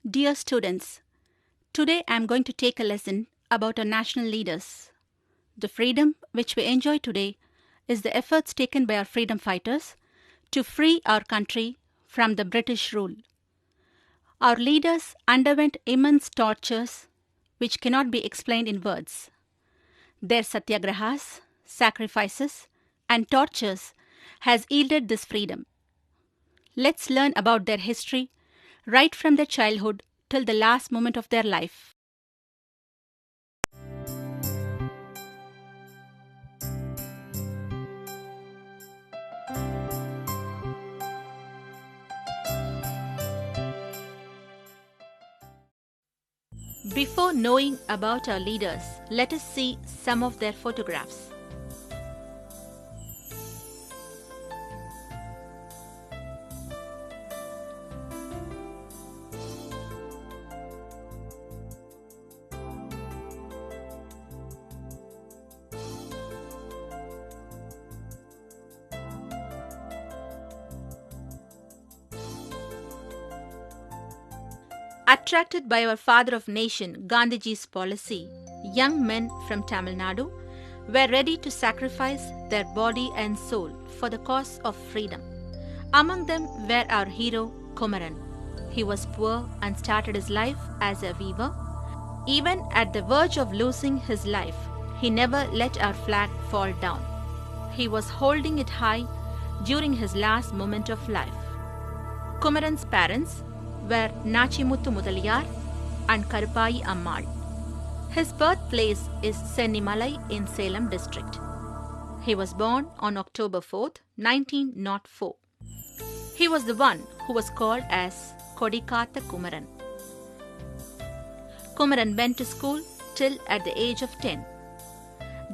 Dear students, today I am going to take a lesson about our national leaders. The freedom which we enjoy today is the efforts taken by our freedom fighters to free our country from the British rule. Our leaders underwent immense tortures which cannot be explained in words. Their satyagrahas, sacrifices, and tortures has yielded this freedom. Let's learn about their history right from their childhood till the last moment of their life. Before knowing about our leaders, let us see some of their photographs. Attracted by our father of nation, Gandhiji's policy, young men from Tamilnadu were ready to sacrifice their body and soul for the cause of freedom. Among them were our hero, Kumaran. He was poor and started his life as a weaver. Even at the verge of losing his life, he never let our flag fall down. He was holding it high during his last moment of life. Kumaran's parents were Nachimuthu Mudaliyar and Karupai Ammal. His birthplace is Sennimalai in Salem district. He was born on October 4th, 1904. He was the one who was called as Kodi Kumaran. Kumaran went to school till at the age of 10.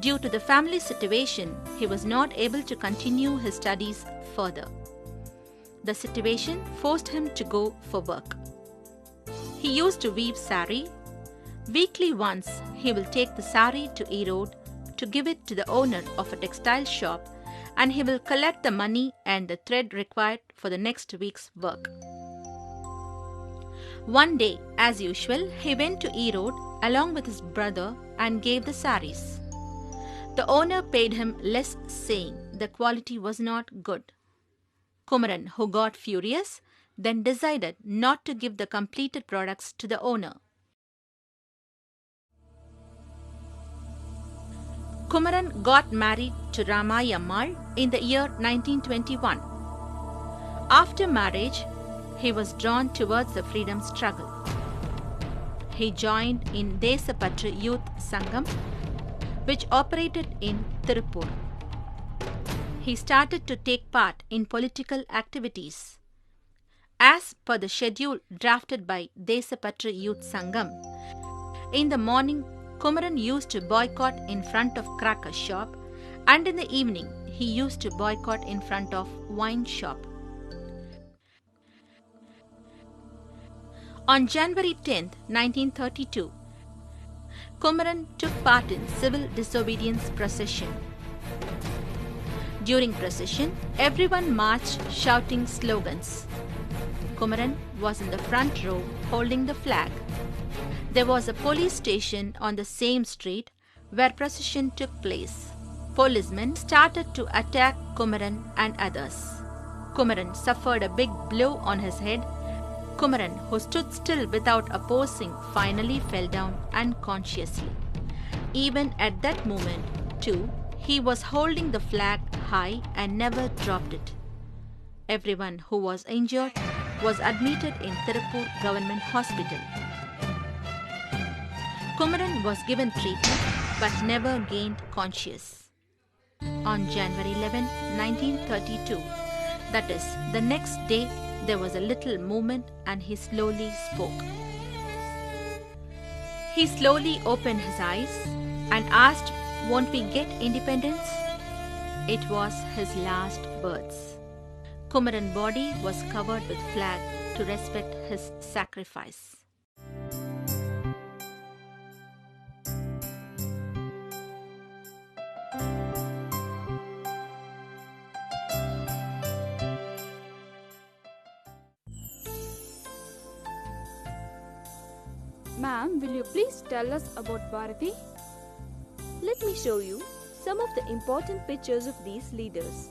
Due to the family situation, he was not able to continue his studies further. The situation forced him to go for work. He used to weave sari. Weekly once, he will take the sari to Erode to give it to the owner of a textile shop, and he will collect the money and the thread required for the next week's work. One day, as usual, he went to Erode along with his brother and gave the saris. The owner paid him less, saying the quality was not good. Kumaran, who got furious, then decided not to give the completed products to the owner. Kumaran got married to Ramai Ammal in the year 1921. After marriage, he was drawn towards the freedom struggle. He joined in Desapatru Youth Sangam, which operated in Tirupur. He started to take part in political activities. As per the schedule drafted by Desapatru Youth Sangam, in the morning, Kumaran used to boycott in front of cracker shop, and in the evening, he used to boycott in front of wine shop. On January 10, 1932, Kumaran took part in civil disobedience procession. During procession, everyone marched shouting slogans. Kumaran was in the front row holding the flag. There was a police station on the same street where procession took place. Policemen started to attack Kumaran and others. Kumaran suffered a big blow on his head. Kumaran, who stood still without opposing, finally fell down unconsciously. Even at that moment, too, he was holding the flag high and never dropped it. Everyone who was injured was admitted in Tirupur Government Hospital. Kumaran was given treatment but never gained conscious. On January 11, 1932, that is, the next day, there was a little movement and he slowly spoke. He slowly opened his eyes and asked, "Won't we get independence?" It was his last words. Kumaran's body was covered with flag to respect his sacrifice. Ma'am, will you please tell us about Bharati? Let me show you some of the important pictures of these leaders.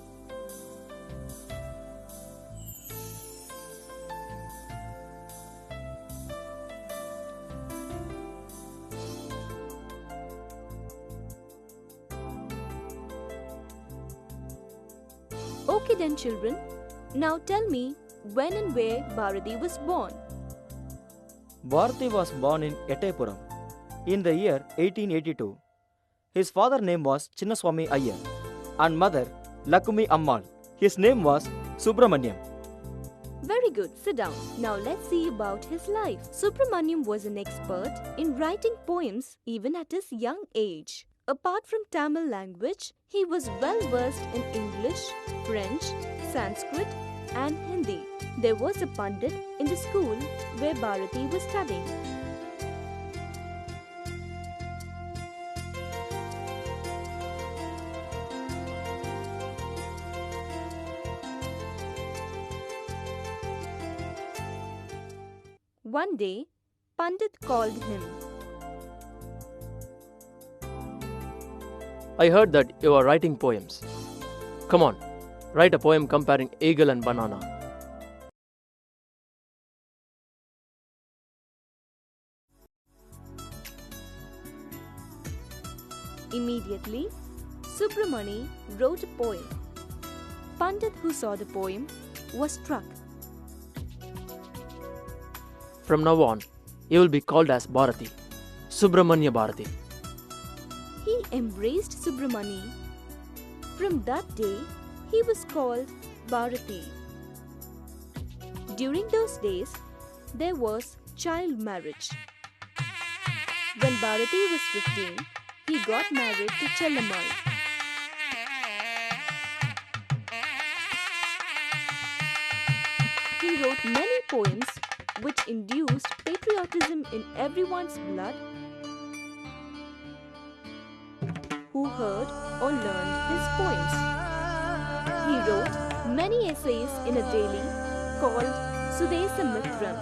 Okay then children, now tell me when and where Bharati was born. Bharati was born in Ettapuram in the year 1882. His father's name was Chinnaswamy Iyer and mother Lakumi Ammal. His name was Subramanyam. Very good, sit down. Now let's see about his life. Subramanyam was an expert in writing poems even at his young age. Apart from Tamil language, he was well versed in English, French, Sanskrit and Hindi. There was a Pandit in the school where Bharati was studying. One day, Pandit called him. I heard that you are writing poems. Come on, write a poem comparing eagle and banana. Immediately, Subramani wrote a poem. Pandit, who saw the poem, was struck. From now on, you will be called as Bharati, Subramania Bharati. He embraced Subramani. From that day, he was called Bharati. During those days, there was child marriage. When Bharati was 15, he got married to Chellamal. He wrote many poems which induced patriotism in everyone's blood who heard or learned his poems. He wrote many essays in a daily called Sudesamitram.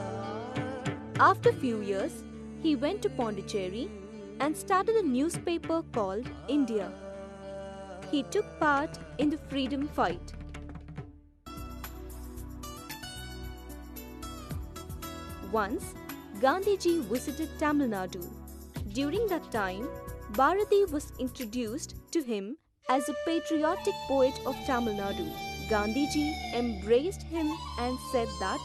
After few years, he went to Pondicherry and started a newspaper called India. He took part in the freedom fight. Once, Gandhiji visited Tamilnadu. During that time, Bharati was introduced to him as a patriotic poet of Tamilnadu. Gandhiji embraced him and said that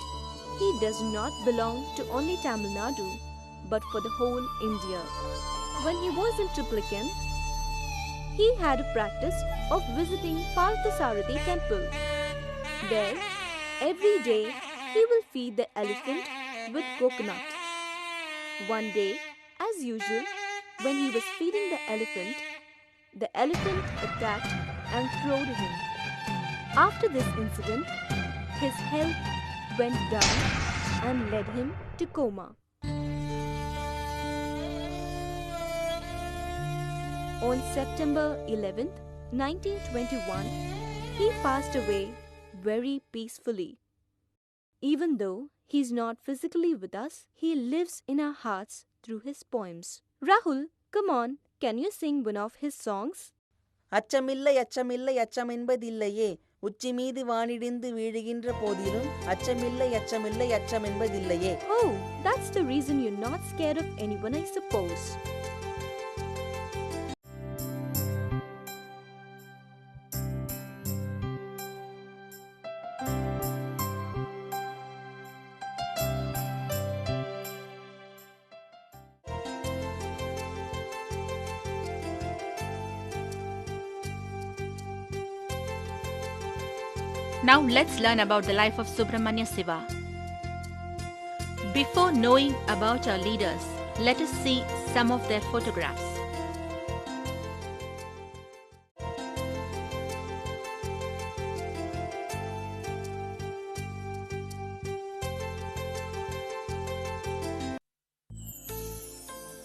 he does not belong to only Tamilnadu but for the whole India. When he was in Triplicane, he had a practice of visiting Parthasarathy temple. There, every day, he will feed the elephant with coconut. One day, as usual, when he was feeding the elephant attacked and throwed him. After this incident, his health went down and led him to coma. On September 11th, 1921, he passed away very peacefully. Even though he is not physically with us, he lives in our hearts through his poems. Rahul, come on, can you sing one of his songs? அச்சமில்லை அச்சமில்லை அச்சமென்பதில்லையே உச்சி மீது வானிடிந்து வீழுகின்ற போதிலும் அச்சமில்லை அச்சமில்லை அச்சமென்பதில்லையே. Oh, that's the reason you're not scared of anyone, I suppose. Now let's learn about the life of Subramaniya Siva. Before knowing about our leaders, let us see some of their photographs.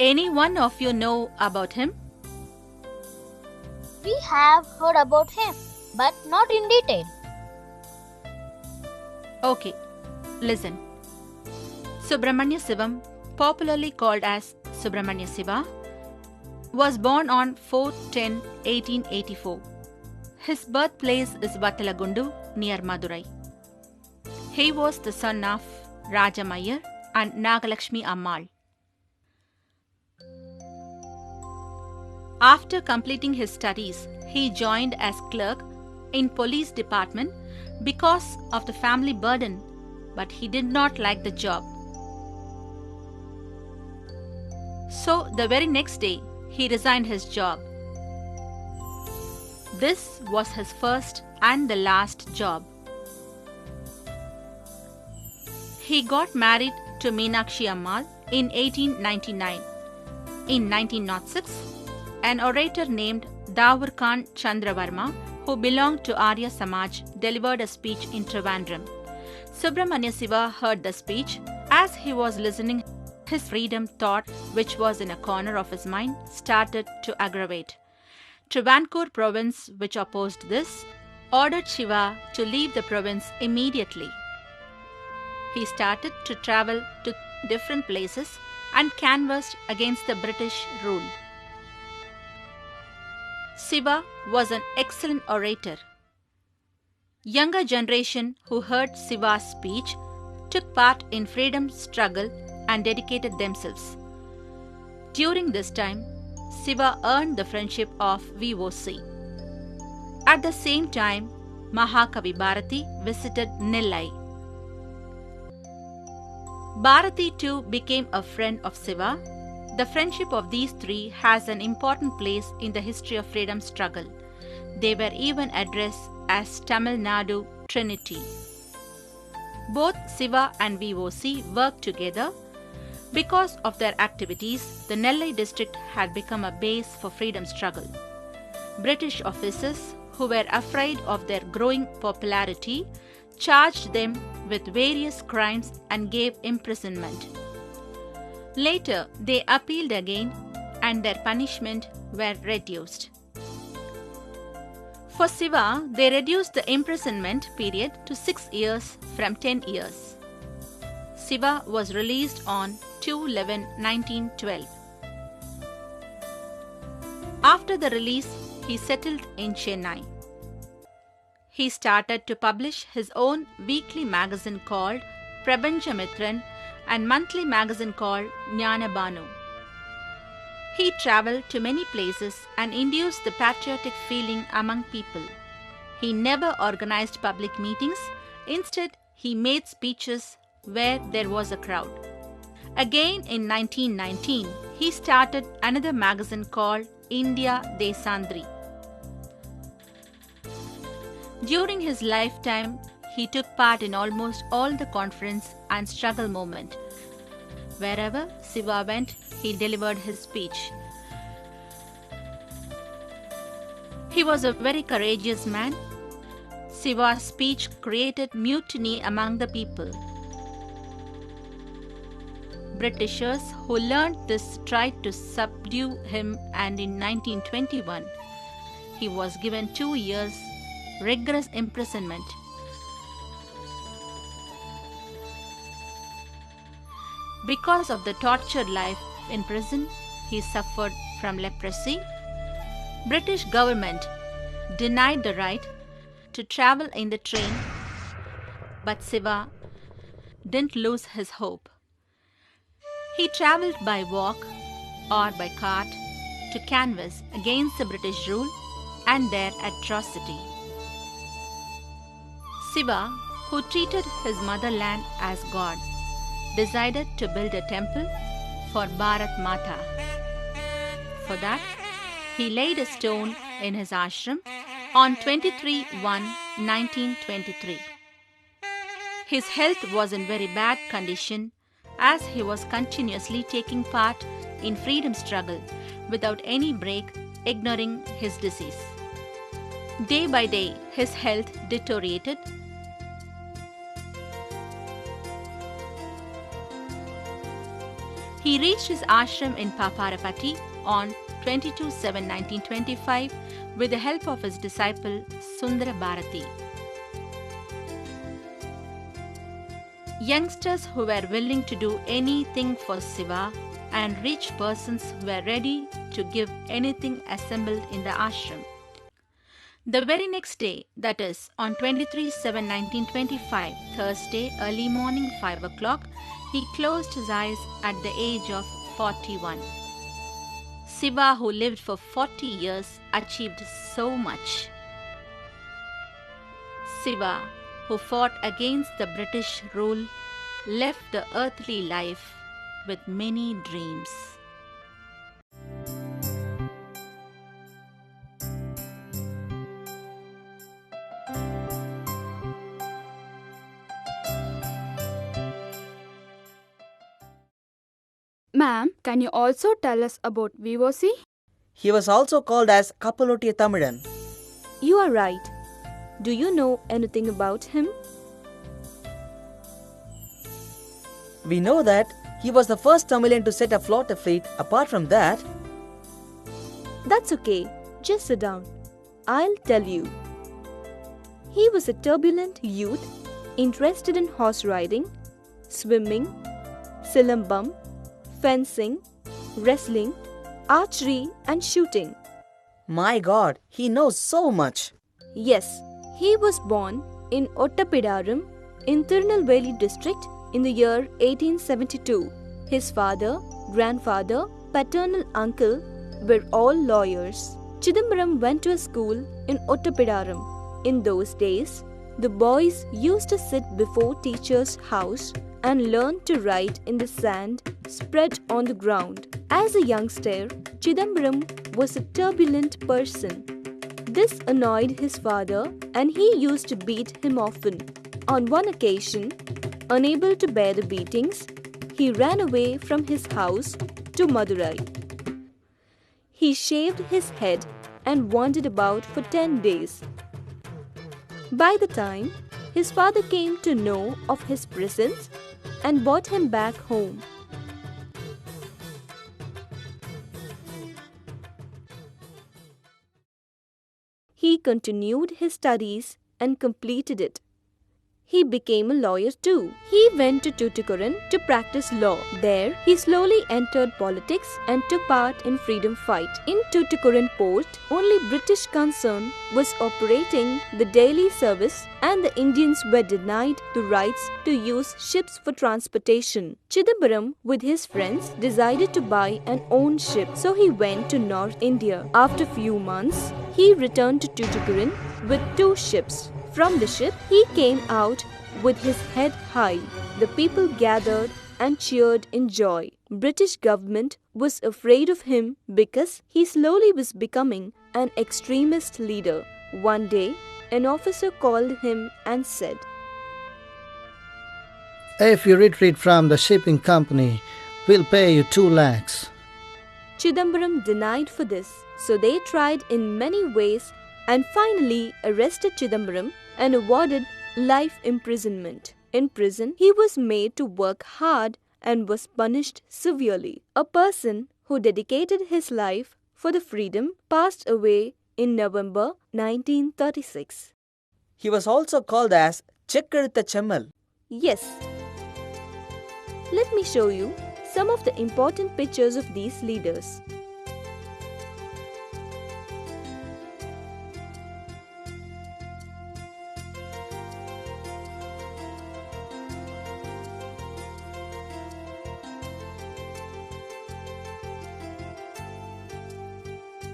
Any one of you know about him? We have heard about him, but not in detail. Okay, listen. Subramaniya Siva popularly called as Subramania Siva, was born on 4/10/1884. His birthplace is Vattalagundu near Madurai. He was the son of Rajamayar and Nagalakshmi Ammal. After completing his studies, he joined as clerk in police department because of the family burden, but he did not like the job. So the very next day, he resigned his job. This was his first and the last job. He got married to Meenakshi Ammal in 1899. In 1906, an orator named Davur Khan Chandravarma, who belonged to Arya Samaj, delivered a speech in Trivandrum. Subramania Siva heard the speech. As he was listening, his freedom thought, which was in a corner of his mind, started to aggravate. Travancore province, which opposed this, ordered Shiva to leave the province immediately. He started to travel to different places and canvassed against the British rule. Siva was an excellent orator. Younger generation who heard Siva's speech took part in freedom struggle and dedicated themselves. During this time, Siva earned the friendship of V.O.C. At the same time, Mahakavi Bharati visited Nellai. Bharati too became a friend of Siva. The friendship of these three has an important place in the history of freedom struggle. They were even addressed as Tamilnadu Trinity. Both Siva and V.O.C. worked together. Because of their activities, the Nellai district had become a base for freedom struggle. British officers, who were afraid of their growing popularity, charged them with various crimes and gave imprisonment. Later, they appealed again and their punishment were reduced. For Siva, they reduced the imprisonment period to 6 years from 10 years. Siva was released on 2/11/1912. After the release, he settled in Chennai. He started to publish his own weekly magazine called Prabanjamitran and monthly magazine called Jnanabanu. He traveled to many places and induced the patriotic feeling among people. He never organized public meetings. Instead, he made speeches where there was a crowd. Again in 1919, he started another magazine called India Desandri. During his lifetime, he took part in almost all the conference and struggle movement. Wherever Siva went, he delivered his speech. He was a very courageous man. Siva's speech created mutiny among the people. Britishers who learned this tried to subdue him, and in 1921 he was given 2 years rigorous imprisonment. Because of the tortured life in prison, he suffered from leprosy. British government denied the right to travel in the train, but Siva didn't lose his hope. He traveled by walk or by cart to canvass against the British rule and their atrocity. Siva, who treated his motherland as God, decided to build a temple for Bharat Mata. For that, he laid a stone in his ashram on 23/1/1923. His health was in very bad condition as he was continuously taking part in freedom struggle without any break, ignoring his disease. Day by day, his health deteriorated. He reached his ashram in Paparapati on 22/7/1925 with the help of his disciple Sundara Bharati. youngsters who were willing to do anything for Siva, and rich persons who were ready to give anything assembled in the ashram. The very next day, that is, on 23/7/1925, Thursday, early morning 5 o'clock, he closed his eyes at the age of 41. Siva, who lived for 40 years, achieved so much. Siva, who fought against the British rule, left the earthly life with many dreams. Ma'am, can you also tell us about V.O.C.? He was also called as Kappalottiya Tamilan. You are right. Do you know anything about him? We know that he was the first Tamilian to set afloat a fleet. Apart from that, That's okay. Just sit down. I'll tell you. He was a turbulent youth interested in horse riding, swimming, silambam, fencing, wrestling, archery, and shooting. my God, he knows so much. Yes, he was born in Ottapidaram in Tirunelveli district in the year 1872. His father, grandfather, paternal uncle were all lawyers. Chidambaram went to a school in Ottapidaram. In those days, the boys used to sit before teacher's house and learn to write in the sand spread on the ground. As a youngster, Chidambaram was a turbulent person. This annoyed his father and he used to beat him often. On one occasion, unable to bear the beatings, he ran away from his house to Madurai. He shaved his head and wandered about for 10 days. By the time his father came to know of his presence and brought him back home. He continued his studies and completed it. He became a lawyer too. He went to Tuticorin to practice law. There, he slowly entered politics and took part in freedom fight. In Tuticorin port, only British concern was operating the daily service and the Indians were denied the rights to use ships for transportation. Chidambaram, with his friends, decided to buy an own ship, so he went to North India. After few months, he returned to Tuticorin with 2 ships. From the ship, he came out with his head high. The people gathered and cheered in joy. British government was afraid of him because he slowly was becoming an extremist leader. One day, an officer called him and said, If you retreat from the shipping company, we'll pay you 2 lakhs. Chidambaram denied for this, so they tried in many ways and finally arrested Chidambaram and awarded life imprisonment. In prison, he was made to work hard and was punished severely. A person who dedicated his life for the freedom passed away in November 1936. He was also called as Chekkarutha Chemmal. Yes. Let me show you some of the important pictures of these leaders.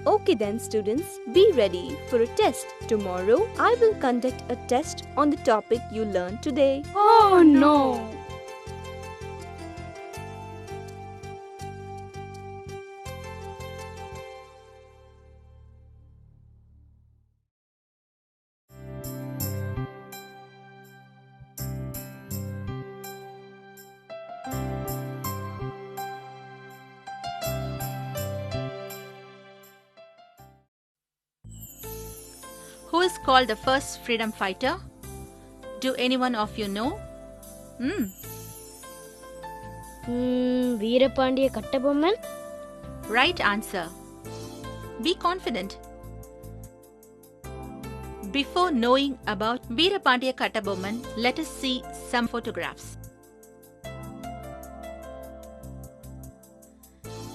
Okay then students, be ready for a test. Tomorrow, I will conduct a test on the topic you learned today. Oh no! Who is called the first freedom fighter? Do anyone of you know? Veerapandiya Kattabomman? Right answer. Be confident. Before knowing about Veerapandiya Kattabomman, let us see some photographs.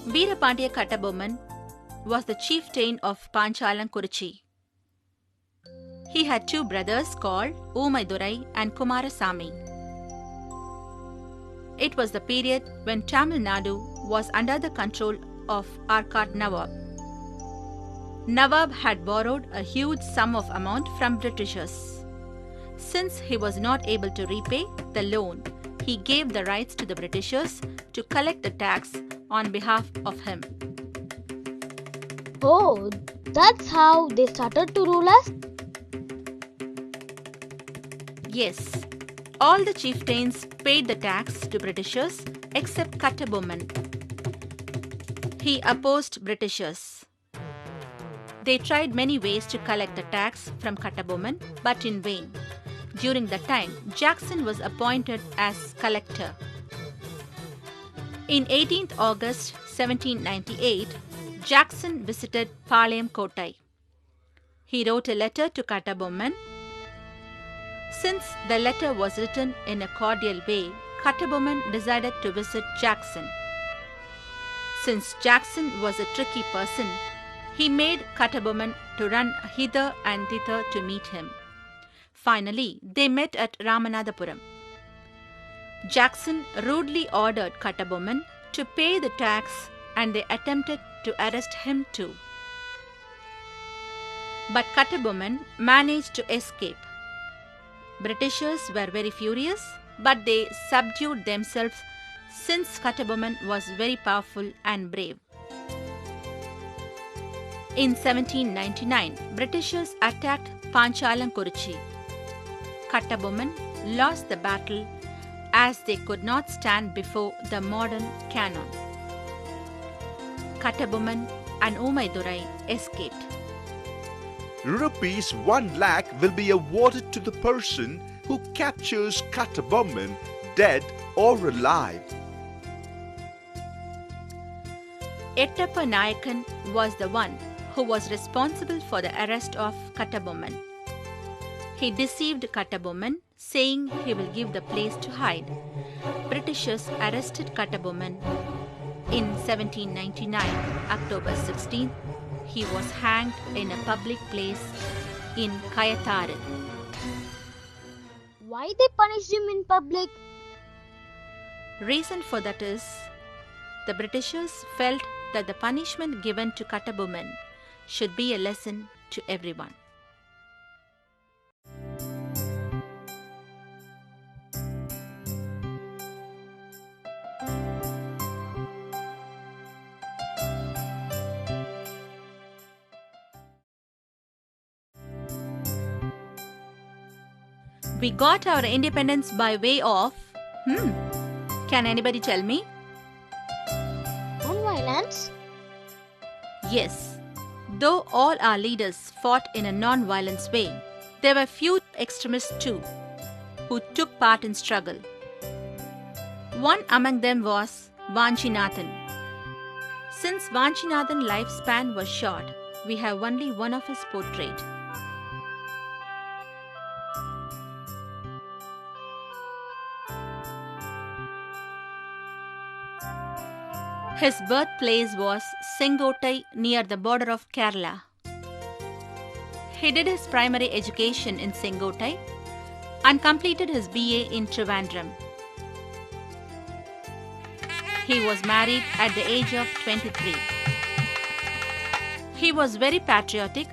Veerapandiya Kattabomman was the chieftain of Panchalankuruchi. He had two brothers called Umaidurai and Kumarasamy. It was the period when Tamilnadu was under the control of Arcot Nawab. Nawab had borrowed a huge sum of amount from Britishers. Since he was not able to repay the loan, he gave the rights to the Britishers to collect the tax on behalf of him. Oh, that's how they started to rule us? Yes, all the chieftains paid the tax to Britishers except Kattabomman. He opposed Britishers. They tried many ways to collect the tax from Kattabomman, but in vain. During that time, Jackson was appointed as collector. In 18th August 1798, Jackson visited Palayam Kottai. He wrote a letter to Kattabomman. Since the letter was written in a cordial way, Kattabomman decided to visit Jackson. Since Jackson was a tricky person, he made Kattabomman to run hither and thither to meet him. Finally, they met at Ramanathapuram. Jackson rudely ordered Kattabomman to pay the tax and they attempted to arrest him too. But Kattabomman managed to escape. Britishers were very furious, but they subdued themselves since Kattabomman was very powerful and brave. In 1799, Britishers attacked Panchalankuruchi. Kattabomman lost the battle as they could not stand before the modern cannon. Kattabomman and Umaidurai escaped. Rupees 1 lakh will be awarded to the person who captures Kattabomman, dead or alive. Ettappa Nayakan was the one who was responsible for the arrest of Kattabomman. He deceived Kattabomman, saying he will give the place to hide. Britishers arrested Kattabomman. In 1799, October 16th, he was hanged in a public place in Kayatharu. Why they punished him in public? Reason for that is, the Britishers felt that the punishment given to Kattabomman should be a lesson to everyone. We got our independence by way of, can anybody tell me? Non-violence? Yes. Though all our leaders fought in a non-violence way, there were few extremists too, who took part in struggle. One among them was Vanchinathan. Since Vanchinathan's lifespan was short, we have only one of his portrait. His birthplace was Sengottai near the border of Kerala. He did his primary education in Sengottai and completed his BA in Trivandrum. He was married at the age of 23. He was very patriotic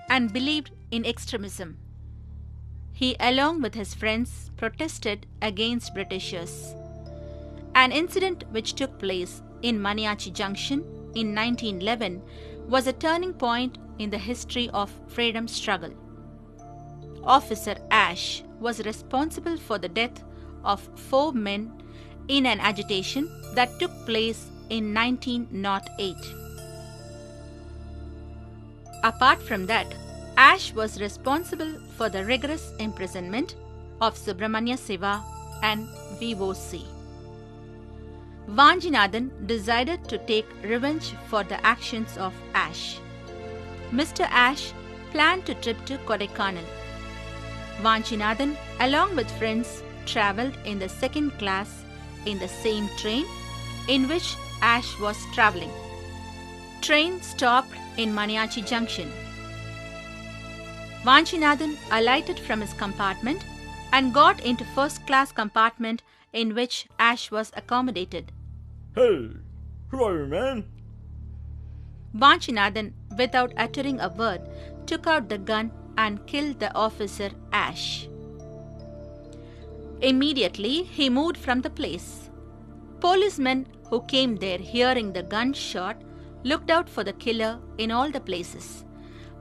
and believed in extremism. He, along with his friends, protested against Britishers. An incident which took place in Maniachi Junction in 1911 was a turning point in the history of freedom struggle. Officer Ash was responsible for the death of 4 men in an agitation that took place in 1908. Apart from that, Ash was responsible for the rigorous imprisonment of Subramania Siva and V.O.C. Vanchinathan decided to take revenge for the actions of Ash. Mr. Ash planned to trip to Kodaikanal. Vanchinathan, along with friends, travelled in the second class in the same train in which Ash was travelling. Train stopped in Maniachi Junction. Vanchinathan alighted from his compartment and got into first-class compartment in which Ash was accommodated. Hey, who are you, man? Vanchinathan, without uttering a word, took out the gun and killed the officer Ash. Immediately, he moved from the place. Policemen who came there hearing the gunshot looked out for the killer in all the places.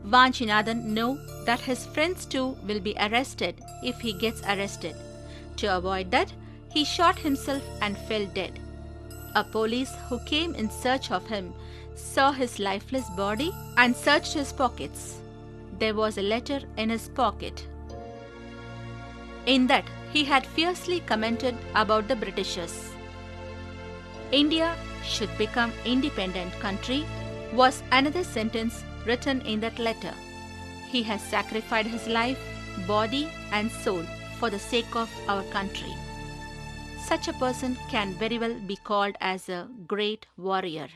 Vanchinathan knew that his friends too will be arrested if he gets arrested. To avoid that, he shot himself and fell dead. A police who came in search of him saw his lifeless body and searched his pockets. There was a letter in his pocket. In that, he had fiercely commented about the Britishers. India should become independent country was another sentence written in that letter. He has sacrificed his life, body and soul for the sake of our country. Such a person can very well be called as a great warrior.